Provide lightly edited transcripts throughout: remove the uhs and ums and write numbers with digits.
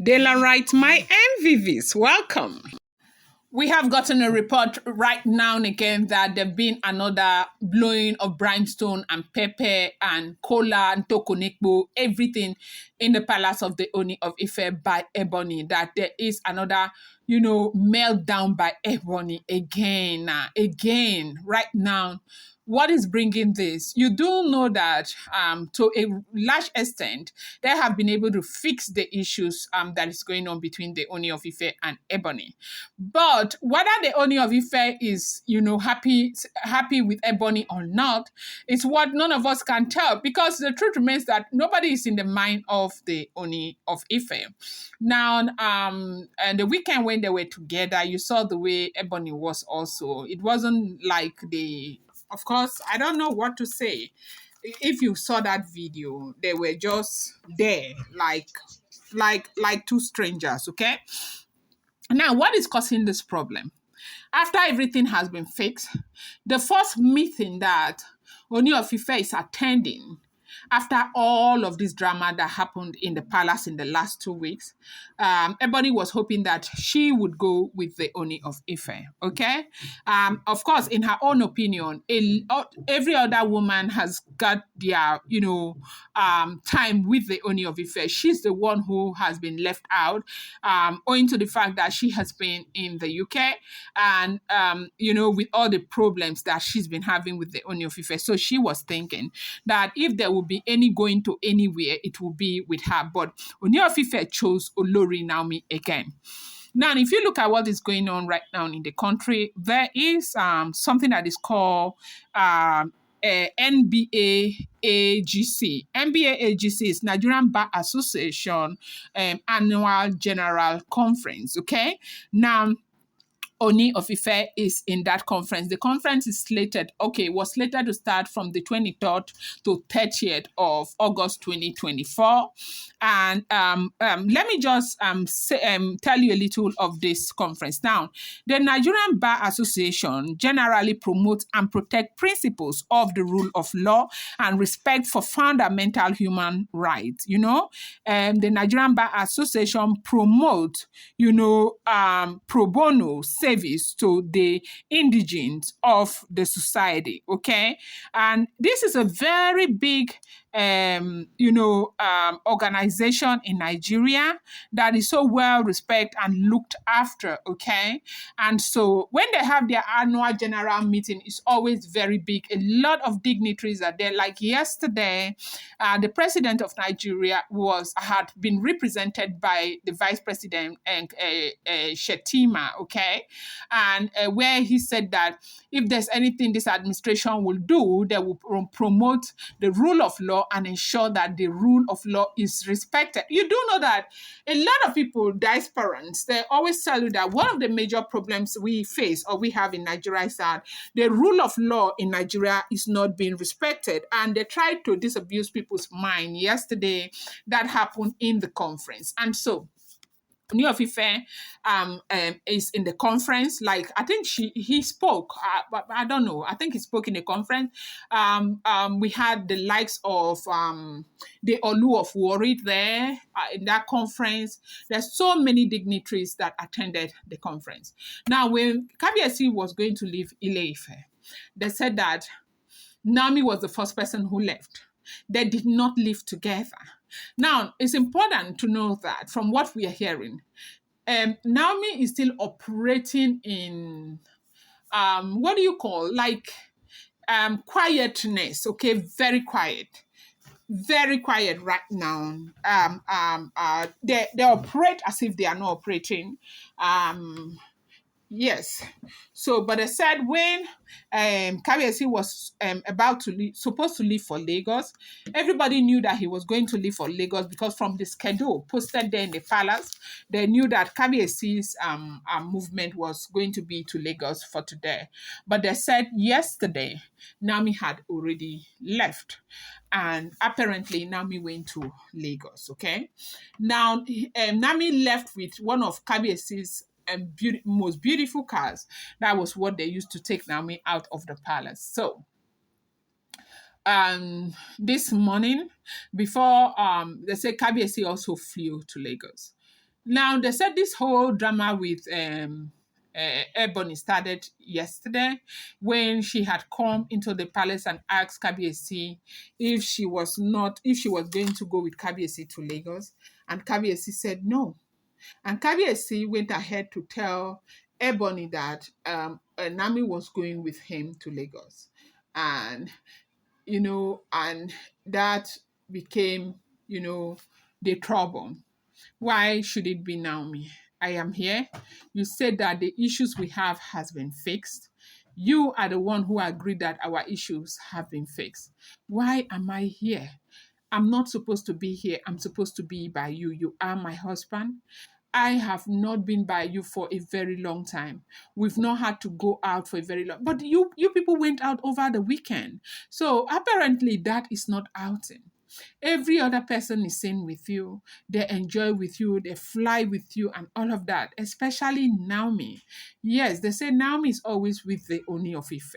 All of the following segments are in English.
Daylight, my MVVs, welcome. We have gotten a report right now and again that there been another blowing of brimstone and pepper and cola and tokonekbo, everything in the palace of the Oni of Ife by Ebony. That there is another, meltdown by Ebony again, again, right now. What is bringing this? You do know that to a large extent, they have been able to fix the issues that is going on between the Oni of Ife and Ebony. But whether the Oni of Ife is, happy with Ebony or not, it's what none of us can tell, because the truth remains that nobody is in the mind of the Oni of Ife. Now, and the weekend when they were together, you saw the way Ebony was also. It wasn't like of course, I don't know what to say. If you saw that video, they were just there, like two strangers, okay? Now, what is causing this problem? After everything has been fixed, the first meeting that Ooni of Ife is attending, after all of this drama that happened in the palace in the last 2 weeks, Ebony was hoping that she would go with the Ooni of Ife. Okay, of course, in her own opinion, every other woman has got their time with the Ooni of Ife. She's the one who has been left out, owing to the fact that she has been in the UK and with all the problems that she's been having with the Ooni of Ife. So she was thinking that if there would be any going to anywhere, it will be with her. But Ooni of Ife chose Olori Naomi again. Now, if you look at what is going on right now in the country, there is something that is called NBA AGC. NBA AGC is Nigerian Bar Association Annual General Conference. Okay, now Ooni of Ife is in that conference. The conference is was slated to start from the 23rd to 30th of August 2024. And let me just tell you a little of this conference. Now, the Nigerian Bar Association generally promotes and protects principles of the rule of law and respect for fundamental human rights. The Nigerian Bar Association promotes, pro bono service to the indigents of the society. Okay, and this is a very big organization in Nigeria that is so well respected and looked after. Okay, and so when they have their annual general meeting, it's always very big. A lot of dignitaries are there. Like yesterday, the president of Nigeria had been represented by the vice president and Shetima. Okay, and where he said that if there's anything this administration will do, they will promote the rule of law and ensure that the rule of law is respected. You do know that a lot of people, diasporans, they always tell you that one of the major problems we face or we have in Nigeria is that the rule of law in Nigeria is not being respected, and they tried to disabuse people's mind yesterday. That happened in the conference. And so Ooni of Ife is in the conference. Like, I think he spoke, but I don't know. I think he spoke in the conference. We had the likes of the Olu of Warri there in that conference. There's so many dignitaries that attended the conference. Now, when Kabiyesi was going to leave Ile-Ife, they said that Naomi was the first person who left. They did not live together. Now, it's important to know that from what we are hearing, Naomi is still operating in, what do you call, quietness, okay? Very quiet right now. They operate as if they are not operating. Yes. So, but they said when Kabiyesi was supposed to leave for Lagos, everybody knew that he was going to leave for Lagos because from the schedule posted there in the palace, they knew that Kabiyesi's movement was going to be to Lagos for today. But they said yesterday, Naomi had already left. And apparently, Naomi went to Lagos, okay? Now, Naomi left with one of Kabiyesi's most beautiful cars. That was what they used to take Naomi out of the palace. So this morning, before they say Kabiyesi also flew to Lagos. Now they said this whole drama with Ebony started yesterday when she had come into the palace and asked Kabiesi if she was going to go with Kabiesi to Lagos, and Kabiesi said no. And Kabiesi went ahead to tell Ebony that Nami was going with him to Lagos, and and that became the trouble. Why should it be Naomi? I am here. You said that the issues we have has been fixed. You are the one who agreed that our issues have been fixed. Why am I here? I'm not supposed to be here. I'm supposed to be by you. You are my husband. I have not been by you for a very long time. We've not had to go out for a very long. But you people went out over the weekend. So apparently that is not outing. Every other person is seen with you. They enjoy with you. They fly with you and all of that. Especially Naomi. Yes, they say Naomi is always with the Ooni of Ife.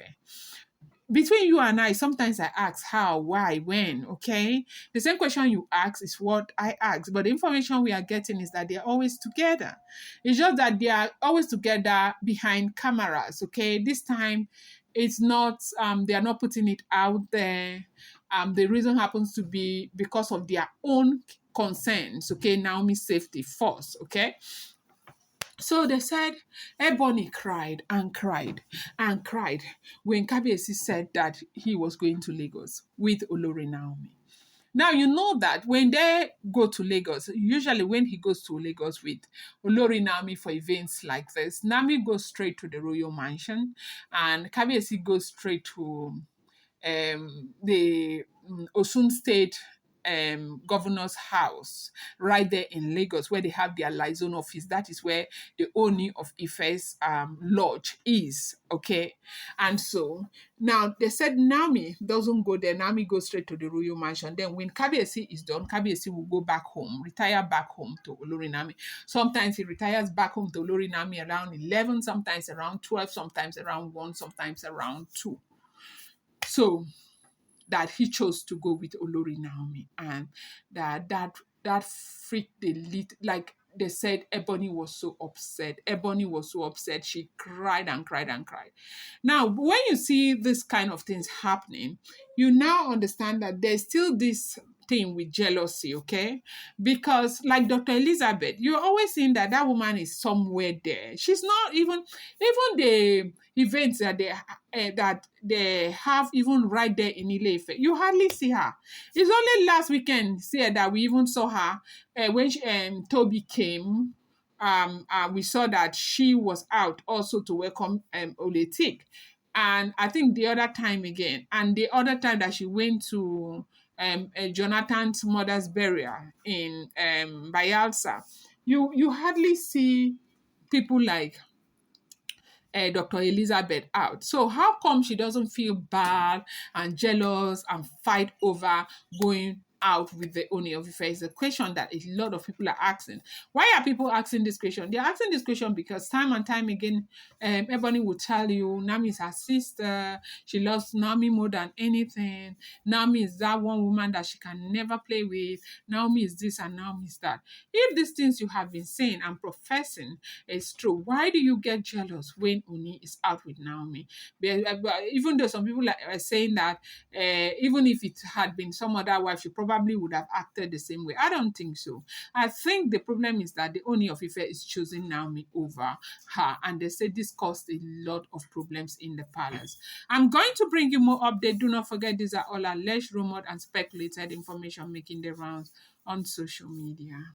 Between you and I, sometimes I ask how, why, when, okay? The same question you ask is what I ask, but the information we are getting is that they're always together. It's just that they are always together behind cameras, okay? This time, it's not, they are not putting it out there. The reason happens to be because of their own concerns, okay? Naomi's safety first, okay? So they said Ebony cried and cried and cried when Kabiesi said that he was going to Lagos with Olori Naomi. Now you know that when they go to Lagos, usually when he goes to Lagos with Olori Naomi for events like this, Naomi goes straight to the royal mansion and Kabiesi goes straight to the Osun State governor's house right there in Lagos, where they have their liaison office. That is where the Ooni of Ife's lodge is. Okay, and so now they said Nami doesn't go there. Nami goes straight to the royal mansion. Then when Kabiesi is done, Kabiesi will go back home, retire back home to Olori Nami. Sometimes he retires back home to Olori Nami around 11, sometimes around 12, sometimes around 1, sometimes around 2. So that he chose to go with Olori Naomi, and that freaked the lead. Like they said, Ebony was so upset. Ebony was so upset. She cried and cried and cried. Now, when you see this kind of things happening, you now understand that there's still this thing with jealousy, okay? Because like Dr. Elizabeth, you're always seeing that that woman is somewhere there. She's not even the events that they have even right there in Ile-Ife. You hardly see her. It's only last weekend see that we even saw her when Toby came. We saw that she was out also to welcome Oletik. And I think the other time again, and the other time that she went to Jonathan's mother's burial in Bayelsa, you hardly see people like Dr. Elizabeth out. So how come she doesn't feel bad and jealous and fight over going out with the Ooni of Ife? Is a question that a lot of people are asking. Why are people asking this question? They're asking this question because time and time again, Ebony will tell you Nami is her sister. She loves Nami more than anything. Nami is that one woman that she can never play with. Naomi is this and Naomi is that. If these things you have been saying and professing is true, why do you get jealous when Ooni is out with Naomi? Even though some people are saying that even if it had been some other wife, she probably would have acted the same way. I don't think so. I think the problem is that the Ooni of Ife is choosing Naomi over her, and they say this caused a lot of problems in the palace. I'm going to bring you more updates. Do not forget, these are all alleged, rumored, and speculated information making the rounds on social media.